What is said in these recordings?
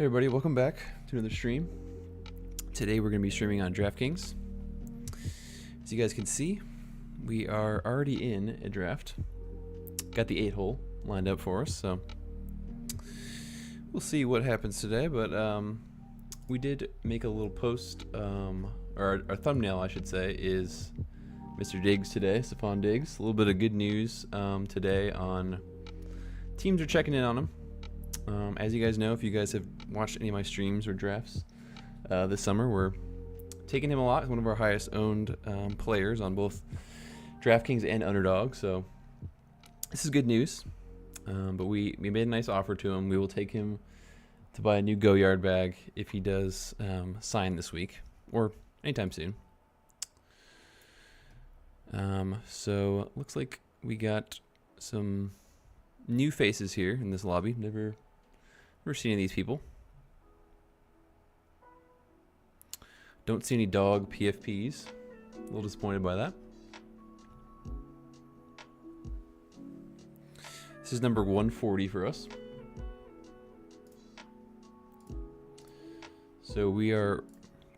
Hey everybody, welcome back to another stream. Today we're going to be streaming on Draftkings. As you guys can see, we are already in a draft. Got the 8-hole lined up for us, so we'll see what happens today. But we did make a little post, or our thumbnail I should say, is Mr. Diggs today, Stephon Diggs. A little bit of good news today on teams are checking in on him. As you guys know, if you guys have watched any of my streams or drafts this summer, we're taking him a lot. He's one of our highest owned players on both Draftkings and Underdog, so this is good news. But we made a nice offer to him. We will take him to buy a new Go Yard bag if he does sign this week or anytime soon. So looks like we got some new faces here in this lobby. Never seen any of these people. Don't see any dog PFPs. A little disappointed by that. This is number 140 for us. So we are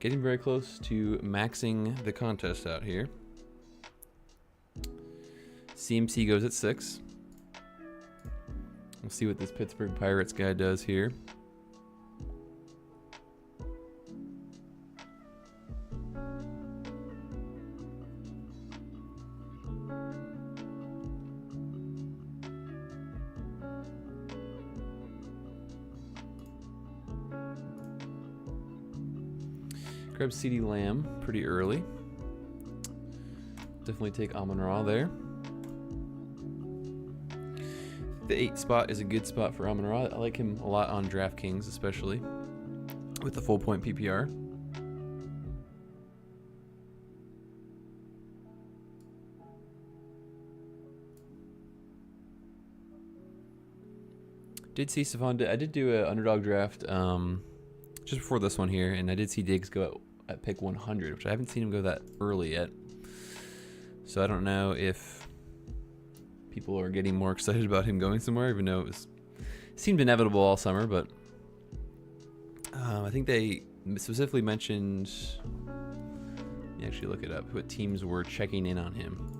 getting very close to maxing the contest out here. CMC goes at 6. We'll see what this Pittsburgh Pirates guy does here. Grab CeeDee Lamb pretty early. Definitely take Amon-Ra there. The 8 spot is a good spot for Amon-Ra. I like him a lot on Draftkings, especially with the full point PPR. Did see Stephon. I did do an Underdog draft just before this one here, and I did see Diggs go at pick 100, which I haven't seen him go that early yet. So I don't know if people are getting more excited about him going somewhere, even though it seemed inevitable all summer. But I think they specifically mentioned, let me actually look it up, what teams were checking in on him.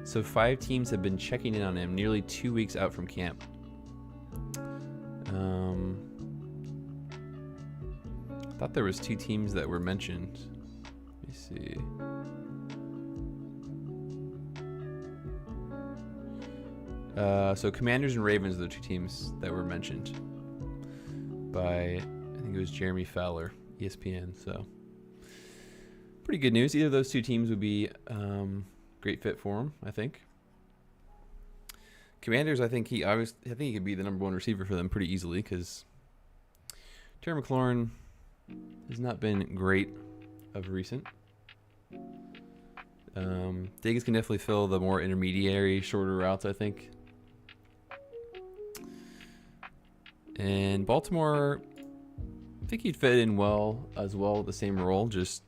So 5 teams have been checking in on him nearly 2 weeks out from camp. I thought there was 2 teams that were mentioned. Let me see. So Commanders and Ravens are the 2 teams that were mentioned by, I think it was Jeremy Fowler, ESPN. So pretty good news. Either of those 2 teams would be great fit for him, I think. Commanders, I think he could be the number 1 receiver for them pretty easily, because Terry McLaurin has not been great of recent. Diggs can definitely fill the more intermediary, shorter routes, I think. And Baltimore, I think he'd fit in well as well, the same role. Just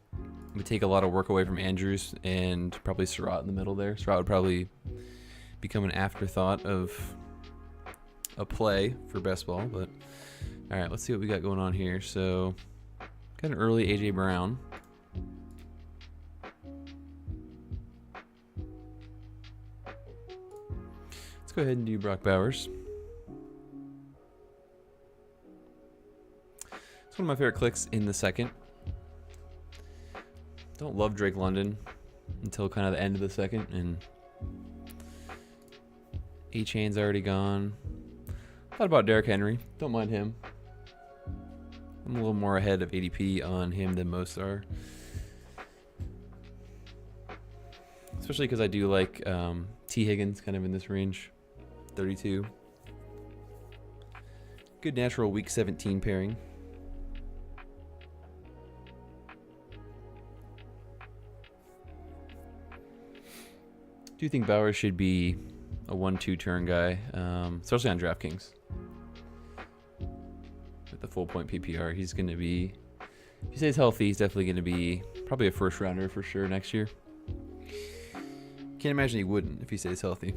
would take a lot of work away from Andrews and probably Surratt in the middle there. Surratt would probably become an afterthought of a play for best ball. But all right, let's see what we got going on here. So got an early AJ Brown. Let's go ahead and do Brock Bowers. It's one of my favorite clicks in the second. Don't love Drake London until kind of the end of the second, and A-Chain's already gone. Thought about Derrick Henry. Don't mind him. I'm a little more ahead of ADP on him than most are. Especially because I do like T. Higgins kind of in this range. 32. Good natural week 17 pairing. Do you think Bowers should be a 1-2 turn guy, especially on Draftkings? With the full point PPR, he's going to be, if he stays healthy, he's definitely going to be probably a first rounder for sure next year. Can't imagine he wouldn't if he stays healthy.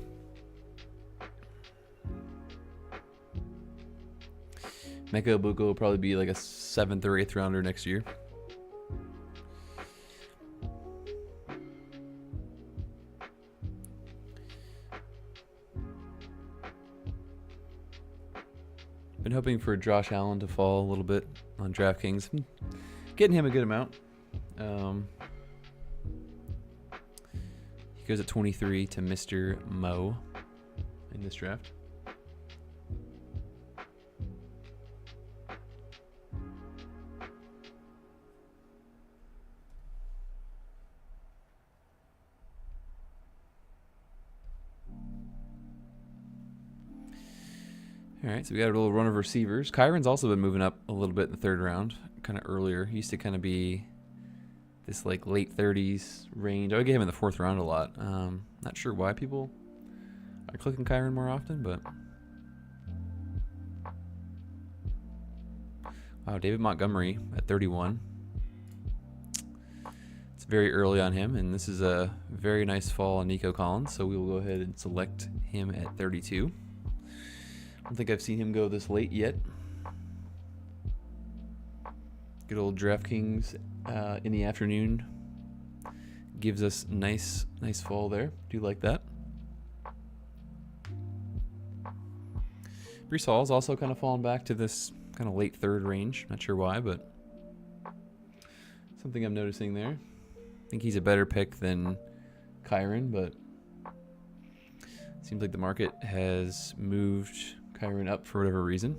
Mecca Ibuka will probably be like a 7th or 8th rounder next year. Been hoping for Josh Allen to fall a little bit on DraftKings. Getting him a good amount. He goes at 23 to Mr. Mo in this draft. All right, so we got a little run of receivers. Kyron's also been moving up a little bit in the 3rd round, kind of earlier. He used to kind of be this like late 30s range. I would get him in the 4th round a lot. Not sure why people are clicking Kyron more often, but wow, David Montgomery at 31. It's very early on him, and this is a very nice fall on Nico Collins, so we will go ahead and select him at 32. I don't think I've seen him go this late yet. Good old DraftKings in the afternoon gives us nice fall there. Do like that. Breece Hall's also kind of fallen back to this kind of late 3rd range. Not sure why, but something I'm noticing there. I think he's a better pick than Kyron, but seems like the market has moved Kyron up for whatever reason.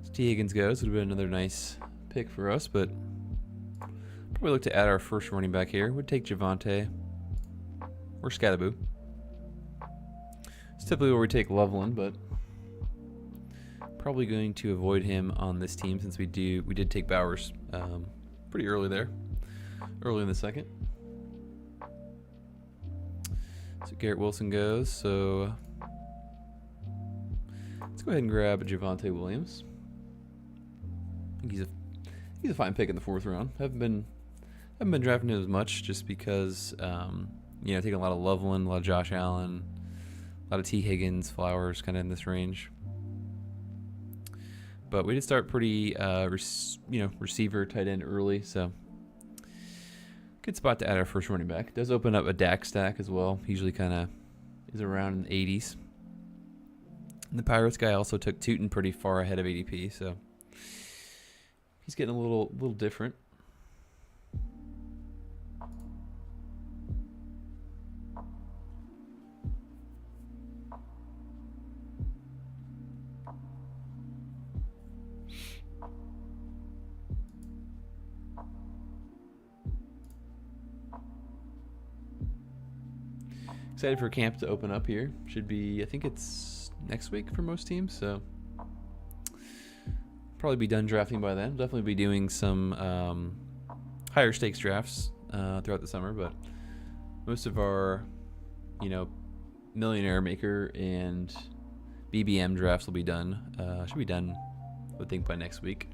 So T. Higgins goes. Would have been another nice pick for us, but probably look to add our first running back here. Would take Javonte or Scattaboo. It's typically where we take Loveland, but probably going to avoid him on this team since we did take Bowers pretty early there, early in the 2nd. So Garrett Wilson goes. So let's go ahead and grab Javonte Williams. I think he's a fine pick in the 4th round. Haven't been drafting him as much just because taking a lot of Loveland, a lot of Josh Allen. A lot of T. Higgins, Flowers, kind of in this range. But we did start pretty, receiver, tight end early, so good spot to add our first running back. It does open up a Dak stack as well. Usually kind of is around in the 80s. And the Pirates guy also took Tootin pretty far ahead of ADP, so he's getting a little different. Excited for camp to open up here. Should be, I think it's next week for most teams, so probably be done drafting by then. Definitely be doing some higher stakes drafts throughout the summer, but most of our, Millionaire Maker and BBM drafts will be done. Should be done, I would think, by next week.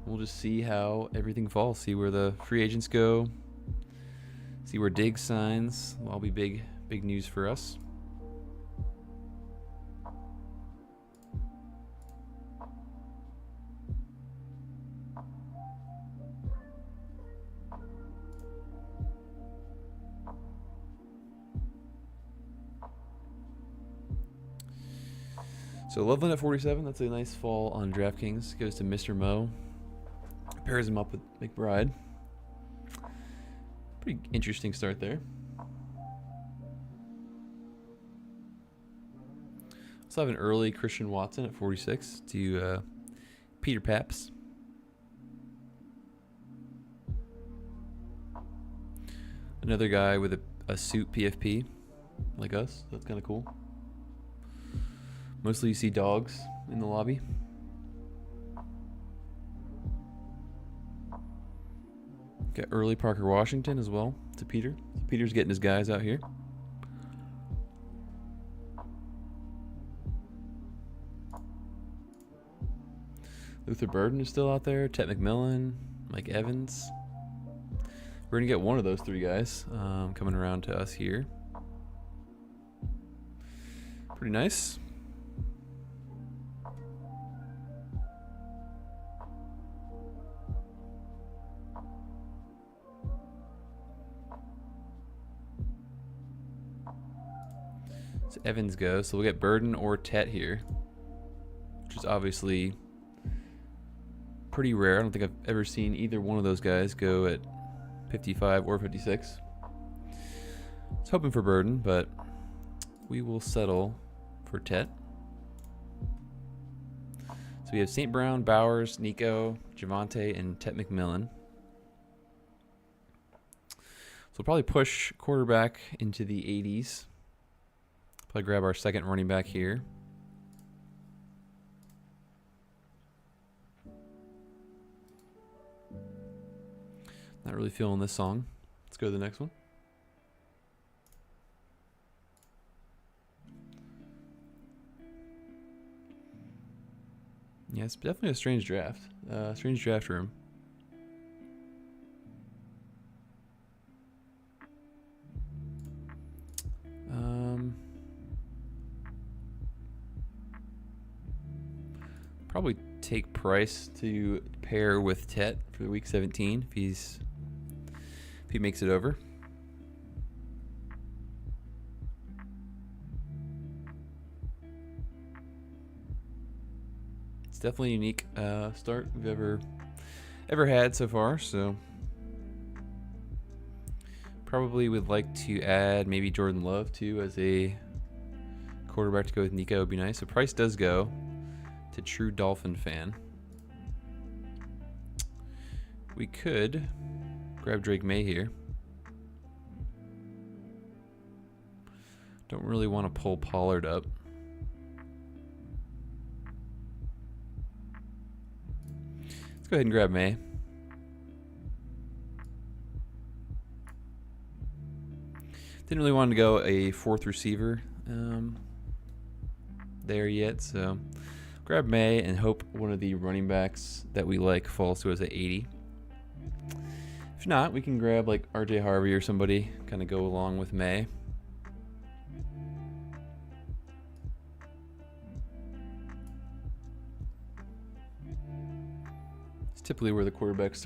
We'll just see how everything falls, see where the free agents go. See where Diggs signs. Will all be big news for us. So Loveland at 47. That's a nice fall on DraftKings. Goes to Mr. Mo. Pairs him up with McBride. Pretty interesting start there. Also have an early Christian Watson at 46 to Peter Paps. Another guy with a suit PFP like us. That's kind of cool. Mostly you see dogs in the lobby. Got early Parker Washington as well to Peter. So Peter's getting his guys out here. Luther Burden is still out there. Tet McMillan, Mike Evans. We're going to get one of those three guys coming around to us here. Pretty nice. So Evans goes. So we'll get Burden or Tet here, which is obviously pretty rare. I don't think I've ever seen either one of those guys go at 55 or 56. I was hoping for Burden, but we will settle for Tet. So we have St. Brown, Bowers, Nico, Javonte, and Tet McMillan. So we'll probably push quarterback into the 80s. Probably grab our second running back here. Not really feeling this song. Let's go to the next one. Yeah, it's definitely a strange draft. Strange draft room. Probably take Price to pair with Tet for week 17 if he makes it over. It's definitely a unique start we've ever had so far. So probably would like to add maybe Jordan Love too as a quarterback to go with Nico would be nice. So Price does go to true Dolphin fan. We could grab Drake May here. Don't really want to pull Pollard up. Let's go ahead and grab May. Didn't really want to go a fourth receiver there yet, so grab May and hope one of the running backs that we like falls to us at 80. If not, we can grab like RJ Harvey or somebody, kind of go along with May. It's typically where the quarterbacks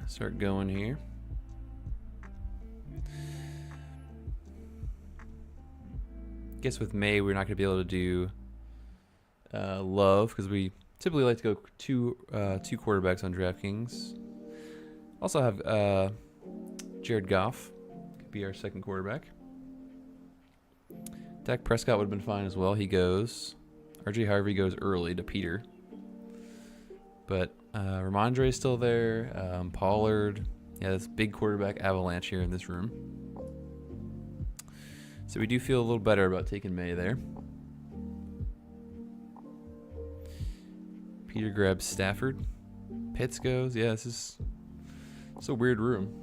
start going here. Guess with May we're not going to be able to do Love because we typically like to go two quarterbacks on Draftkings. Also have Jared Goff could be our second quarterback. Dak Prescott would have been fine as well. He goes. RJ Harvey goes early to Peter. But Ramondre is still there. Pollard. Yeah, this big quarterback avalanche here in this room. So we do feel a little better about taking May there. Peter grabs Stafford. Pitts goes. Yeah, it's a weird room.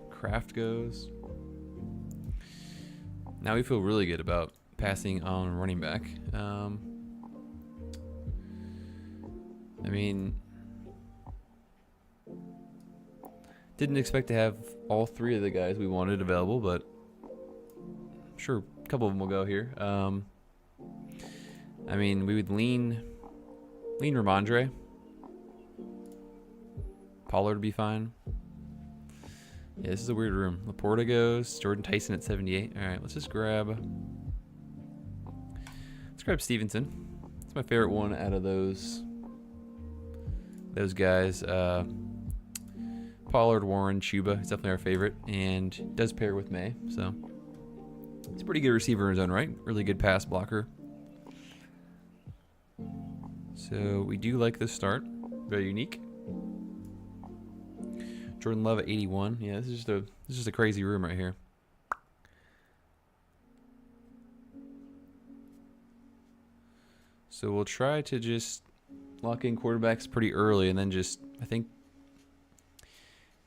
Kraft goes. Now we feel really good about passing on running back. I mean, didn't expect to have all three of the guys we wanted available, but sure, a couple of them will go here. I mean, we would lean Ramondre. Pollard would be fine. Yeah, this is a weird room. Laporta goes. Jordan Tyson at 78. All right, let's grab Stevenson. It's my favorite one out of those guys. Pollard, Warren, Chuba. He's definitely our favorite, and does pair with May. So he's a pretty good receiver in his own right. Really good pass blocker. So we do like this start. Very unique. Jordan Love at 81. Yeah, this is just a crazy room right here. So we'll try to just lock in quarterbacks pretty early, and then just I think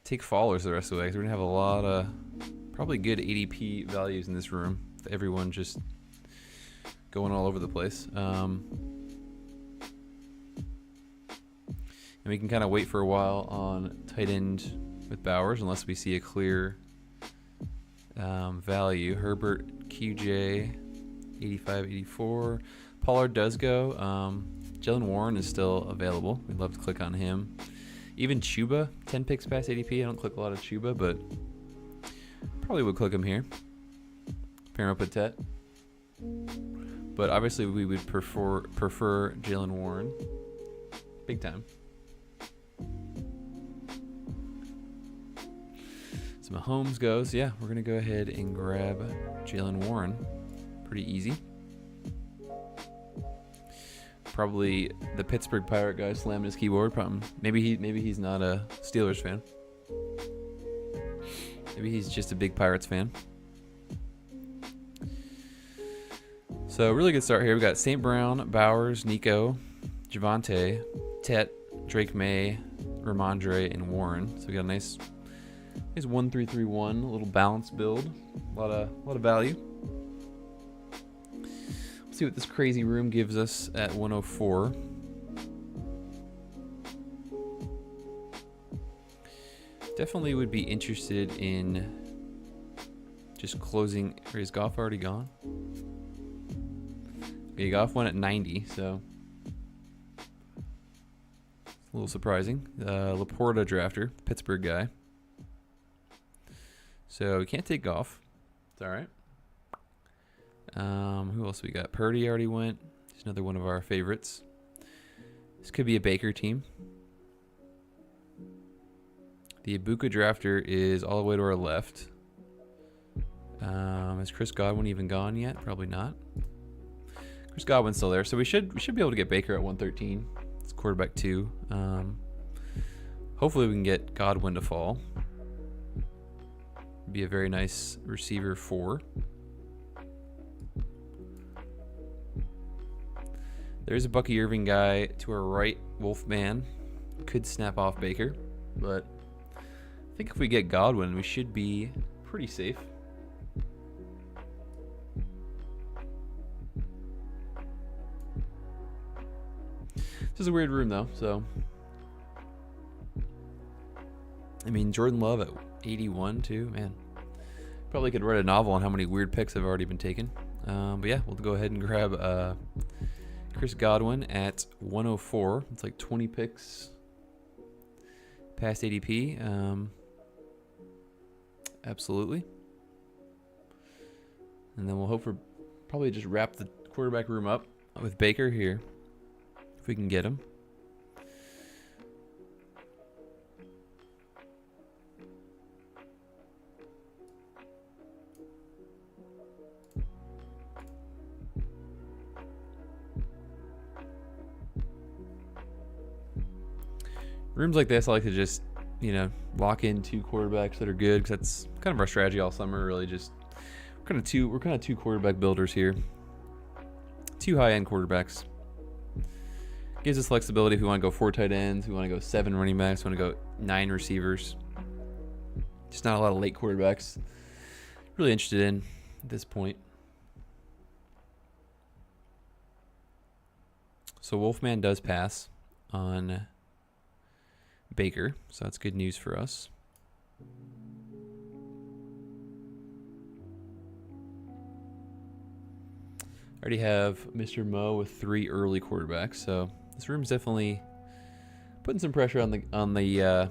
take fallers the rest of the way. 'Cause we're gonna have a lot of probably good ADP values in this room. Everyone just going all over the place. And we can kind of wait for a while on tight end with Bowers unless we see a clear value. Herbert, QJ, 85, 84. Pollard does go. Jalen Warren is still available. We'd love to click on him. Even Chuba, 10 picks past ADP. I don't click a lot of Chuba, but probably would click him here. Pair him up with Tet. But obviously we would prefer Jalen Warren. Big time. So Mahomes goes. Yeah, we're going to go ahead and grab Jalen Warren. Pretty easy. Probably the Pittsburgh Pirate guy slamming his keyboard. Maybe he's not a Steelers fan. Maybe he's just a big Pirates fan. So really good start here. We got St. Brown, Bowers, Nico, Javonte, Tet, Drake May, Ramondre, and Warren. So we got a nice 1-3-3-1, a little balanced build. A lot of value. See what this crazy room gives us at 104. Definitely would be interested in just closing. Is Goff already gone? Okay, Goff went at 90, so it's a little surprising. Laporta drafter, Pittsburgh guy. So we can't take Goff. It's all right. Who else we got? Purdy already went. He's another one of our favorites. This could be a Baker team. The Ibuka drafter is all the way to our left. Is Chris Godwin even gone yet? Probably not. Chris Godwin's still there, so we should be able to get Baker at 113. It's quarterback 2. Hopefully we can get Godwin to fall. Be a very nice receiver 4. There's a Bucky Irving guy to our right, Wolfman. Could snap off Baker, but I think if we get Godwin, we should be pretty safe. This is a weird room, though, so. I mean, Jordan Love at 81, too. Man, probably could write a novel on how many weird picks have already been taken. But yeah, we'll go ahead and grab Chris Godwin at 104. It's like 20 picks past ADP. Absolutely. And then we'll hope for probably just wrap the quarterback room up with Baker here, if we can get him. Rooms like this, I like to just, lock in 2 quarterbacks that are good, because that's kind of our strategy all summer. Really, just we're kind of two quarterback builders here. 2 high-end quarterbacks. Gives us flexibility if we want to go 4 tight ends, we want to go 7 running backs, we want to go 9 receivers. Just not a lot of late quarterbacks. Really interested in at this point. So Wolfman does pass on Baker, so that's good news for us. I already have Mr. Mo with 3 early quarterbacks, so this room's definitely putting some pressure on the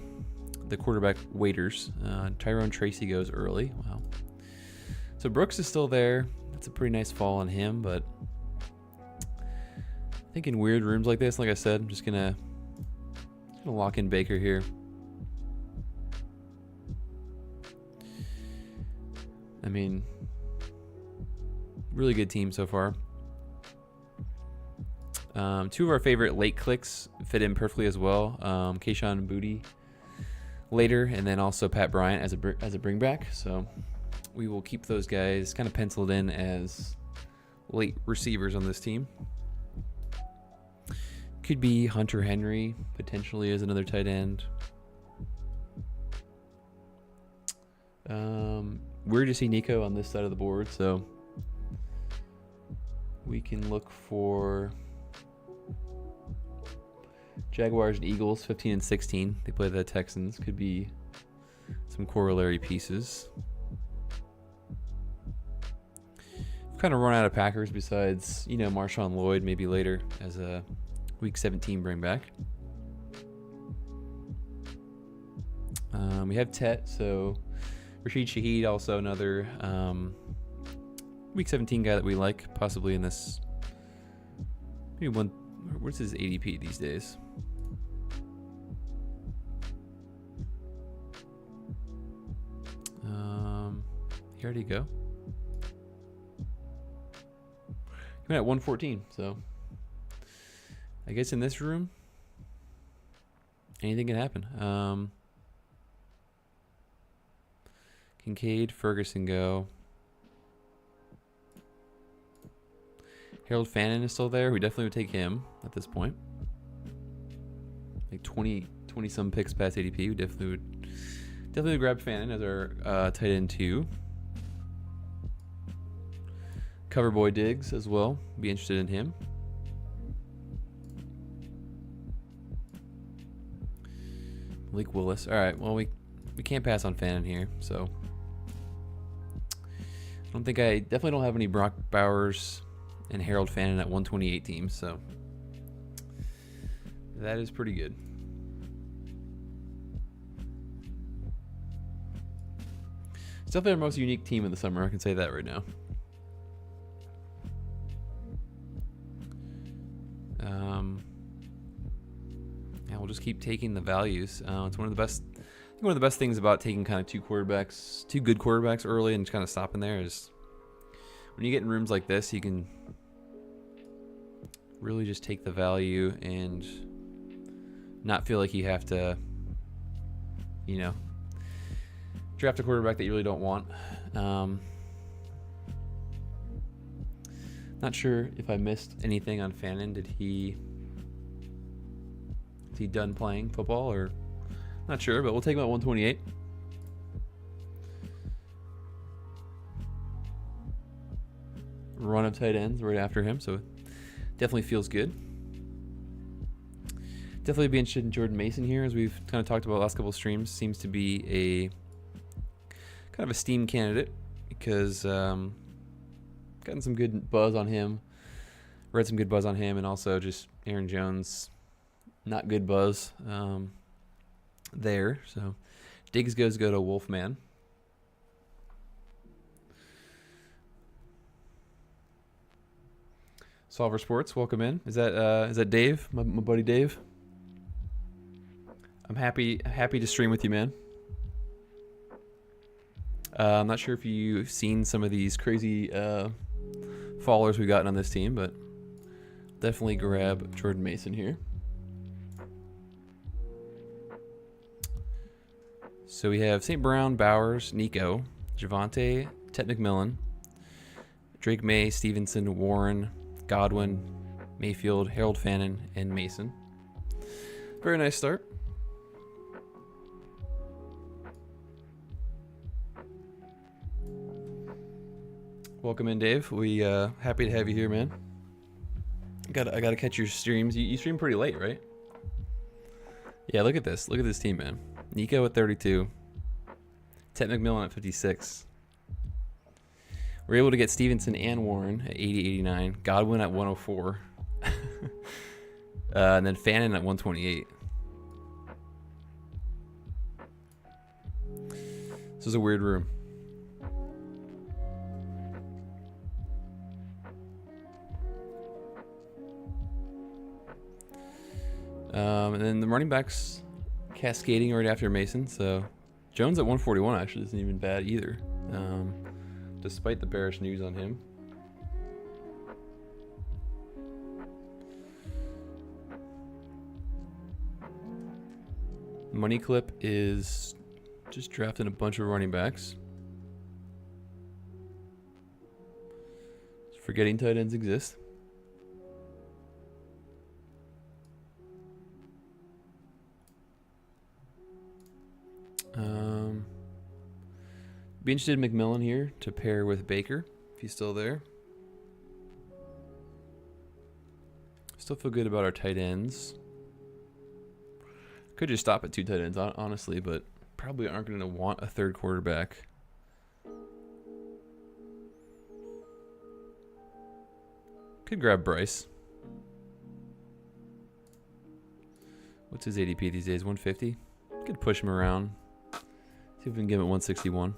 quarterback waiters. Tyrone Tracy goes early. Wow. So Brooks is still there. That's a pretty nice fall on him, but I think in weird rooms like this, like I said, I'm just gonna lock in Baker here. I mean, really good team so far. 2 of our favorite late clicks fit in perfectly as well. Kayshon Boutte later, and then also Pat Bryant as a bringback. So we will keep those guys kind of penciled in as late receivers on this team. Could be Hunter Henry potentially as another tight end. Weird to see Nico on this side of the board, so we can look for Jaguars and Eagles, 15 and 16. They play the Texans. Could be some corollary pieces. We've kind of run out of Packers besides, you know, Marshawn Lloyd maybe later as a Week 17 bring back. We have Tet, so Rashid Shaheed, also another Week 17 guy that we like, possibly in this. Maybe one. What's his ADP these days? He already go. He went at 114, so I guess in this room, anything can happen. Kincaid, Ferguson go. Harold Fannin is still there. We definitely would take him at this point. Like 20 some picks past ADP. We definitely would grab Fannin as our tight end 2. Cover boy Diggs as well. Be interested in him. Malik Willis. All right. Well, we can't pass on Fannin here, so I definitely don't have any Brock Bowers and Harold Fannin at 128 teams, so that is pretty good. It's definitely our most unique team in the summer. I can say that right now. Yeah, we'll just keep taking the values. It's one of the best things about taking kind of two good quarterbacks early and just kind of stopping there is when you get in rooms like this, you can really just take the value and not feel like you have to, you know, draft a quarterback that you really don't want. Not sure if I missed anything on Fannin. Is he done playing football or not sure, but we'll take him at 128. Run of tight ends right after him, so definitely feels good. Definitely be interested in Jordan Mason here, as we've kind of talked about the last couple of streams. Seems to be a kind of a steam candidate because gotten some good buzz on him. Read some good buzz on him, and also just Aaron Jones, not good buzz there. So Diggs go to Wolfman. Solver Sports, welcome in. Is that Dave, my buddy Dave? I'm happy to stream with you, man. I'm not sure if you've seen some of these crazy followers we've gotten on this team, but definitely grab Jordan Mason here. So we have St. Brown, Bowers, Nico, Javonte, Ted McMillan, Drake May, Stevenson, Warren, Godwin, Mayfield, Harold Fannin, and Mason. Very nice start. Welcome in, Dave. We happy to have you here, man. I gotta catch your streams. You stream pretty late, right? Yeah, look at this. Look at this team, man. Nico at 32. Ted McMillan at 56. We're able to get Stevenson and Warren at 89. Godwin at 104. And then Fannin at 128. This is a weird room. And then the running backs cascading right after Mason. So Jones at 141 actually isn't even bad either, despite the bearish news on him. Money Clip is just drafting a bunch of running backs. Forgetting tight ends exist. Be interested in McMillan here to pair with Baker if he's still there. Still feel good about our tight ends. Could just stop at 2 tight ends, honestly, but probably aren't going to want a third quarterback. Could grab Bryce. What's his ADP these days? 150? Could push him around. See if we can get him at 161.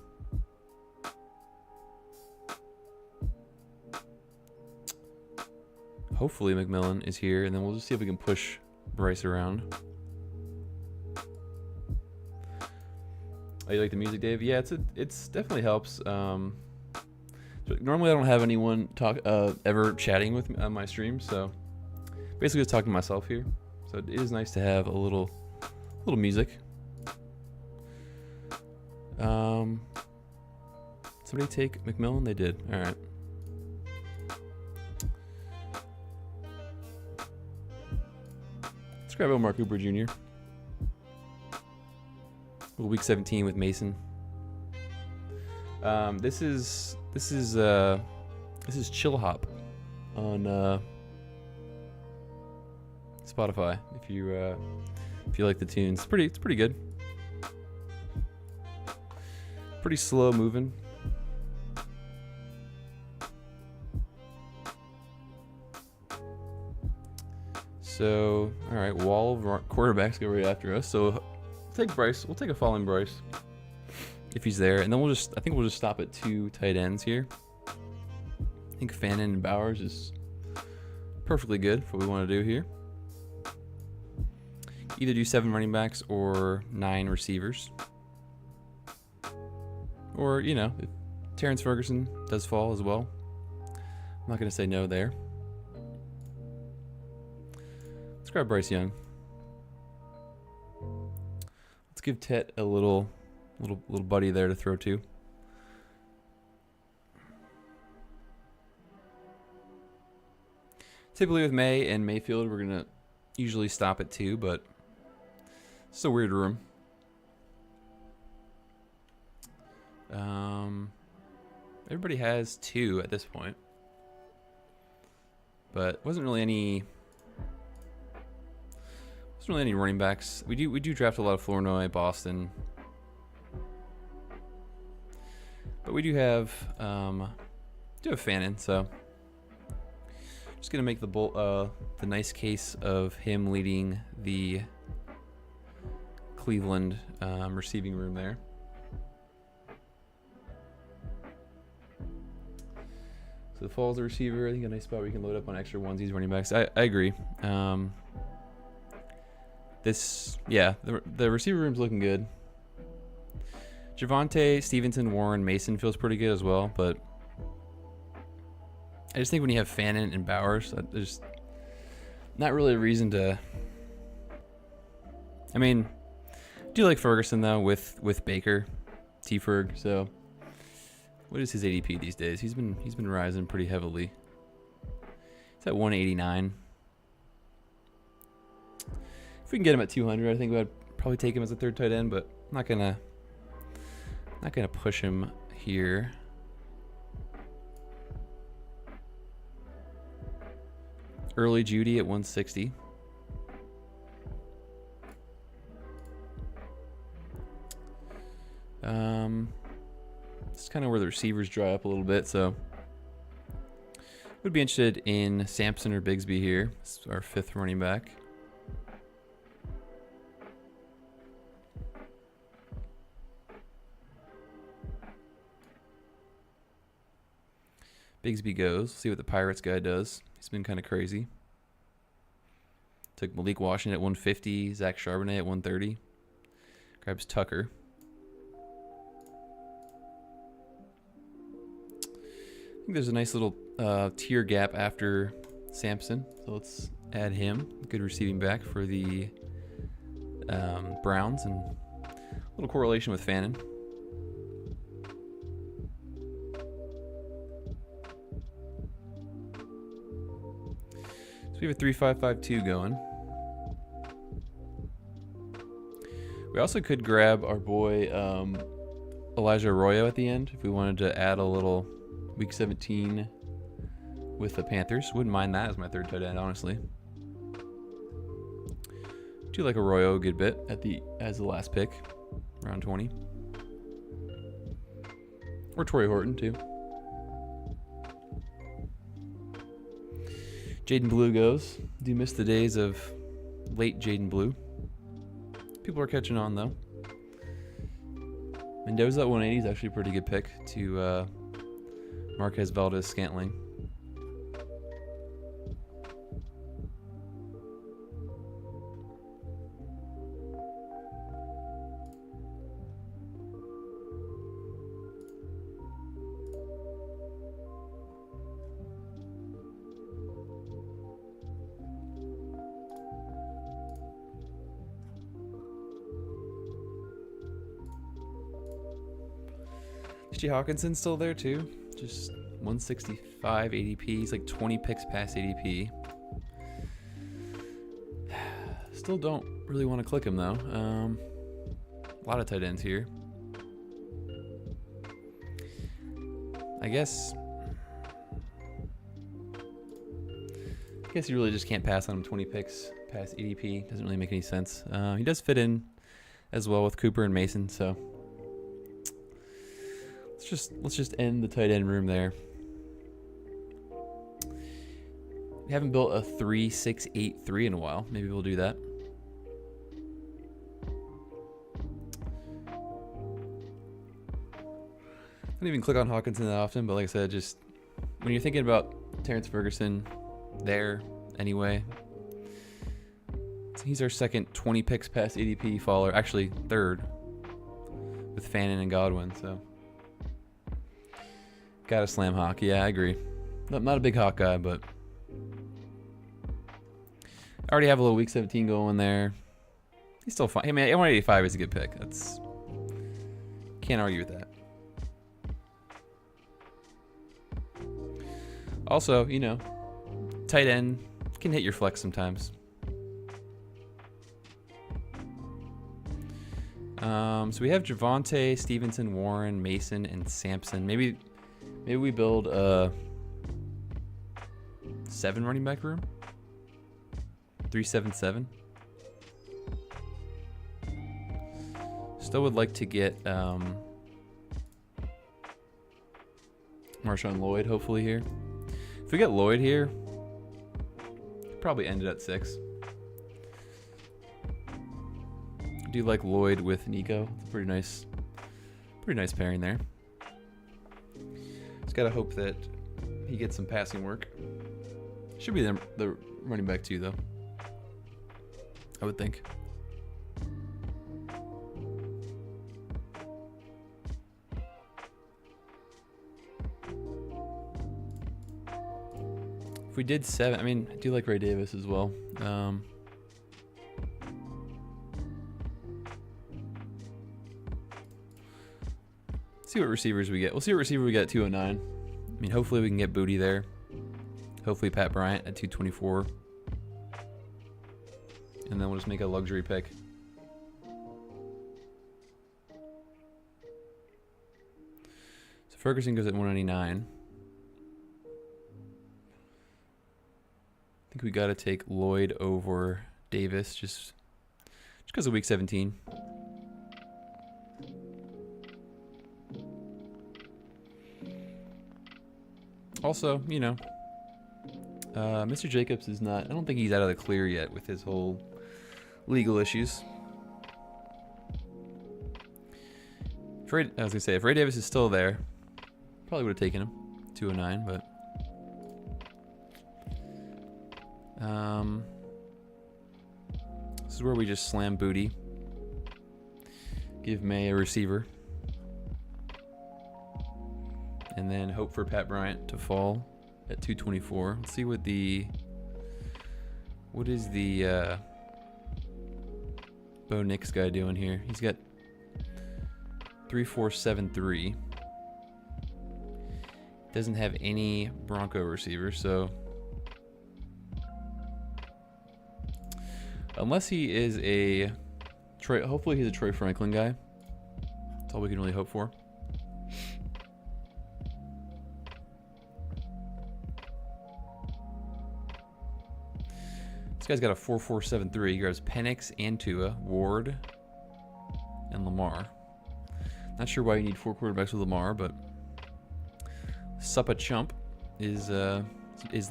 Hopefully McMillan is here, and then we'll just see if we can push Bryce around. Oh, you like the music, Dave? Yeah, it's definitely helps. So normally I don't have anyone ever chatting with me on my stream, so basically just talking to myself here. So it is nice to have a little music. Somebody take McMillan? They did. All right. Let's grab Omar Cooper Jr. Week 17 with Mason. This is Chill Hop on Spotify. If you like the tunes, it's pretty good. Pretty slow moving. So, all right, wall of quarterbacks go right after us. So, take Bryce. We'll take a falling Bryce if he's there, and then I think we'll just stop at 2 tight ends here. I think Fannin and Bowers is perfectly good for what we want to do here. Either do 7 running backs or 9 receivers, or if Terrence Ferguson does fall as well. I'm not going to say no there. Let's grab Bryce Young. Let's give Tet a little buddy there to throw to. Typically with May and Mayfield, we're gonna usually stop at 2, but it's a weird room. Everybody has 2 at this point, but wasn't really any running backs. We do draft a lot of Flournoy, Boston, but we do have Fannin, so just gonna make the nice case of him leading the Cleveland receiving room there. So the Falls the receiver, I think a nice spot where you can load up on extra onesies running backs. I agree. The receiver room's looking good. Javonte, Stevenson, Warren, Mason feels pretty good as well, but I just think when you have Fannin and Bowers, there's not really a reason to. I mean, I do like Ferguson though with Baker, T-Ferg. So, what is his ADP these days? He's been rising pretty heavily. He's at 189. If we can get him at 200, I think I'd probably take him as a 3rd tight end, but I'm not gonna push him here. Early Judy at 160. It's kind of where the receivers dry up a little bit, so would be interested in Sampson or Bigsby here. This is our 5th running back. Bigsby goes. See what the Pirates guy does. He's been kind of crazy. Took Malik Washington at 150. Zach Charbonnet at 130. Grabs Tucker. I think there's a nice little tier gap after Sampson. So let's add him. Good receiving back for the Browns. And a little correlation with Fannin. We have a 3-5-5-2 going. We also could grab our boy Elijah Arroyo at the end if we wanted to add a little Week 17 with the Panthers. Wouldn't mind that as my 3rd tight end, honestly. Do like Arroyo a good bit as the last pick, round 20. Or Torrey Horton too. Jaden Blue goes. Do miss the days of late Jaden Blue. People are catching on though. Mendoza at 180 is actually a pretty good pick to Marquez Valdez Scantling. J. Hawkinson's still there too. Just 165 ADP. He's like 20 picks past ADP. Still don't really want to click him though. A lot of tight ends here. I guess you really just can't pass on him 20 picks past ADP. Doesn't really make any sense. He does fit in as well with Cooper and Mason, so let's just end the tight end room there. We haven't built a 3-6-8-3 in a while. Maybe we'll do that. I don't even click on Hawkinson that often, but like I said, just when you're thinking about Terrence Ferguson there anyway, he's our second 20 picks past ADP faller, actually third with Fannin and Godwin, so gotta slam Hawk. Yeah, I agree. Not a big Hawk guy, but I already have a little week 17 going there. He's still fine. Hey man, 185 is a good pick. Can't argue with that. Also, you know, tight end can hit your flex sometimes. So we have Javonte, Stevenson, Warren, Mason, and Sampson. Maybe we build a 7 running back room. 3-7-7. Still would like to get Marshawn Lloyd hopefully here. If we get Lloyd here, probably end it at 6. I do like Lloyd with Nico. It's a pretty nice pairing there. Just gotta hope that he gets some passing work. Should be the running back too, though. I would think. If we did 7, I mean, I do like Ray Davis as well. See what receivers we get. We'll see what receiver we get at 209. I mean, hopefully we can get Booty there. Hopefully Pat Bryant at 224. And then we'll just make a luxury pick. So Ferguson goes at 199. I think we got to take Lloyd over Davis just because of week 17. Also, you know, Mr. Jacobs is not, I don't think he's out of the clear yet with his whole legal issues. I was going to say, if Ray Davis is still there, probably would have taken him, 209, but this is where we just slam Booty. Give May a receiver. And then hope for Pat Bryant to fall at 224. Let's see what is the Bo Nix guy doing here? He's got 3-4-7-3. Doesn't have any Bronco receivers, so unless he is a Troy, hopefully he's a Troy Franklin guy. That's all we can really hope for. This guy's got a 4.473. He grabs Penix, Antua, Ward, and Lamar. Not sure why you need 4 quarterbacks with Lamar, but Suppa Chump is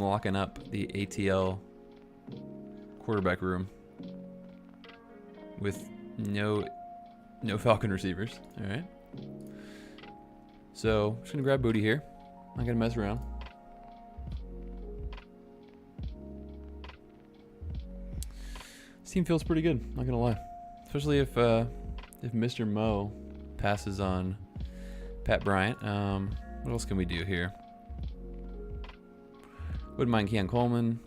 locking up the ATL quarterback room with no Falcon receivers. All right. So just gonna grab Booty here. Not gonna mess around. This team feels pretty good. Not gonna lie, especially if Mr. Mo passes on Pat Bryant. What else can we do here? Wouldn't mind Keon Coleman.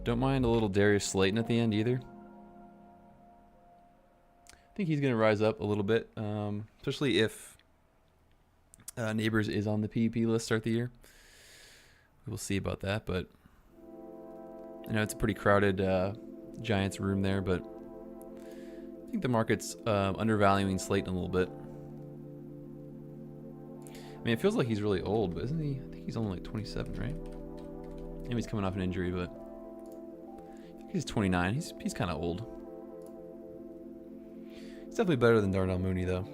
Don't mind a little Darius Slayton at the end either. I think he's going to rise up a little bit, especially if Neighbors is on the PEP list start the year. We'll see about that, but I know it's a pretty crowded Giants room there, but I think the market's undervaluing Slayton a little bit. I mean, it feels like he's really old, but isn't he? I think he's only like 27, right? Maybe he's coming off an injury, but I think he's 29. He's kind of old. He's definitely better than Darnell Mooney, though.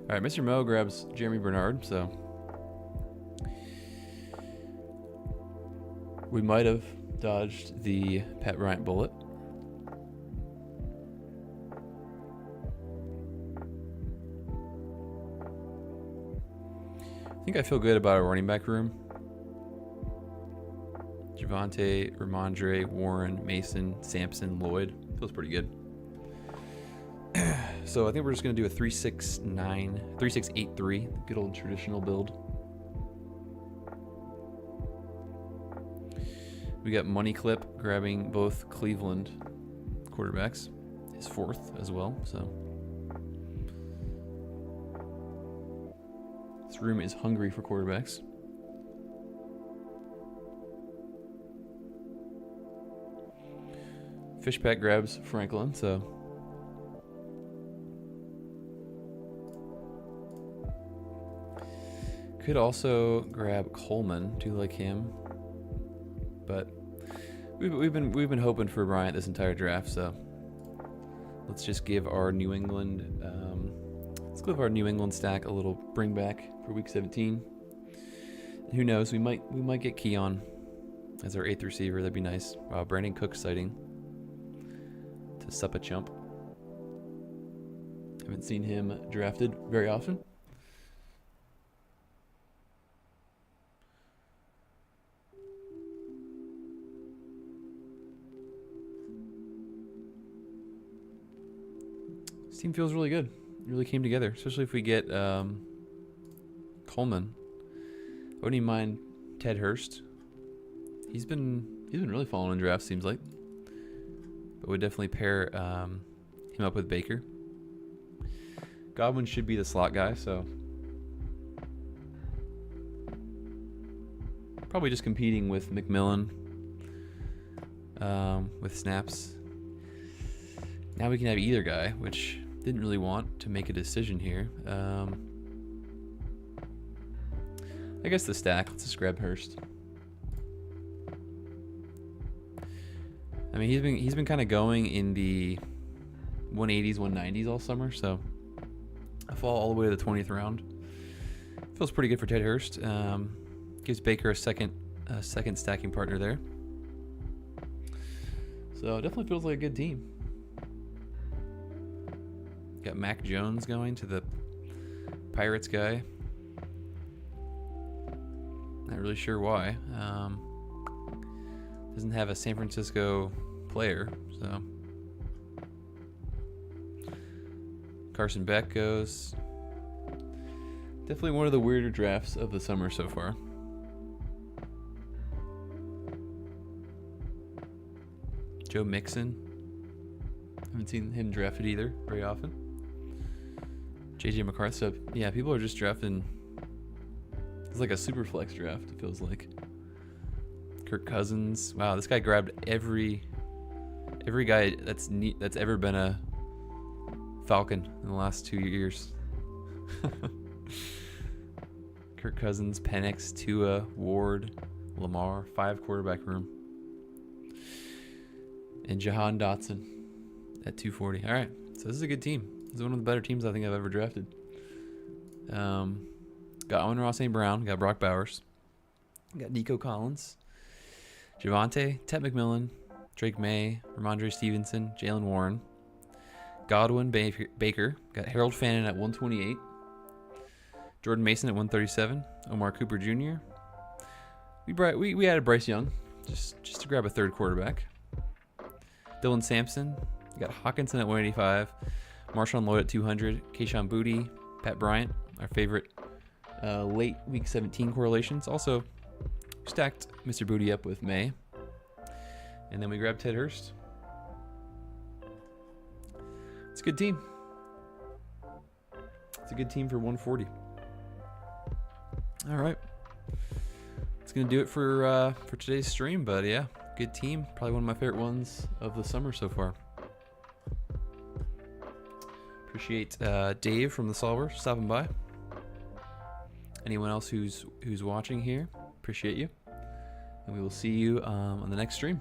All right, Mr. Mo grabs Jeremy Bernard, so we might have dodged the Pat Bryant bullet. I think I feel good about our running back room. Javonte, Ramondre, Warren, Mason, Sampson, Lloyd. Feels pretty good. So I think we're just going to do a 3-6-9, 3-6-8-3, good old traditional build. We got Money Clip grabbing both Cleveland quarterbacks, his 4th as well. So this room is hungry for quarterbacks. Fishpack grabs Franklin, so could also grab Coleman, do like him, but we've been hoping for Bryant this entire draft, so let's just give our New England stack a little bring back for week 17. And who knows, we might get Keon as our 8th receiver. That'd be nice. Wow, Brandon Cook sighting to Suppa Chump. Haven't seen him drafted very often. This team feels really good. It really came together, especially if we get Coleman. I wouldn't even mind Ted Hurst. He's been really falling in drafts, seems like. But we'd definitely pair him up with Baker. Godwin should be the slot guy, so probably just competing with McMillan with snaps. Now we can have either guy, which didn't really want to make a decision here. I guess the stack. Let's just grab Hurst. I mean, he's been kind of going in the 180s, 190s all summer, so I fall all the way to the 20th round. Feels pretty good for Ted Hurst. Gives Baker a second stacking partner there. So it definitely feels like a good team. Got Mac Jones going to the Pirates guy. Not really sure why. Doesn't have a San Francisco player, so Carson Beck goes. Definitely one of the weirder drafts of the summer so far. Joe Mixon. Haven't seen him drafted either very often. JJ McCarthy stuff. Yeah, people are just drafting. It's like a super flex draft, it feels like. Kirk Cousins. Wow, this guy grabbed every guy that's ever been a Falcon in the last 2 years. Kirk Cousins, Penix, Tua, Ward, Lamar, 5 quarterback room. And Jahan Dotson at 240. All right, so this is a good team. This is one of the better teams I think I've ever drafted. Got Amon-Ra St. Brown, got Brock Bowers, got Nico Collins, Javonte, Ted McMillan, Drake May, Ramondre Stevenson, Jalen Warren, Godwin Baker, got Harold Fannin at 128, Jordan Mason at 137, Omar Cooper Jr. We added Bryce Young just to grab a third quarterback. Dylan Sampson, we got Hawkinson at 185, Marshawn Lloyd at 200, Kayshon Boutte, Pat Bryant, our favorite late week 17 correlations. Also stacked Mr. Boutte up with May. And then we grabbed Ted Hurst. It's a good team. It's a good team for 140. All right. That's going to do it for today's stream. But yeah, good team. Probably one of my favorite ones of the summer so far. Appreciate Dave from the Solver stopping by. Anyone else who's watching here, appreciate you. And we will see you on the next stream.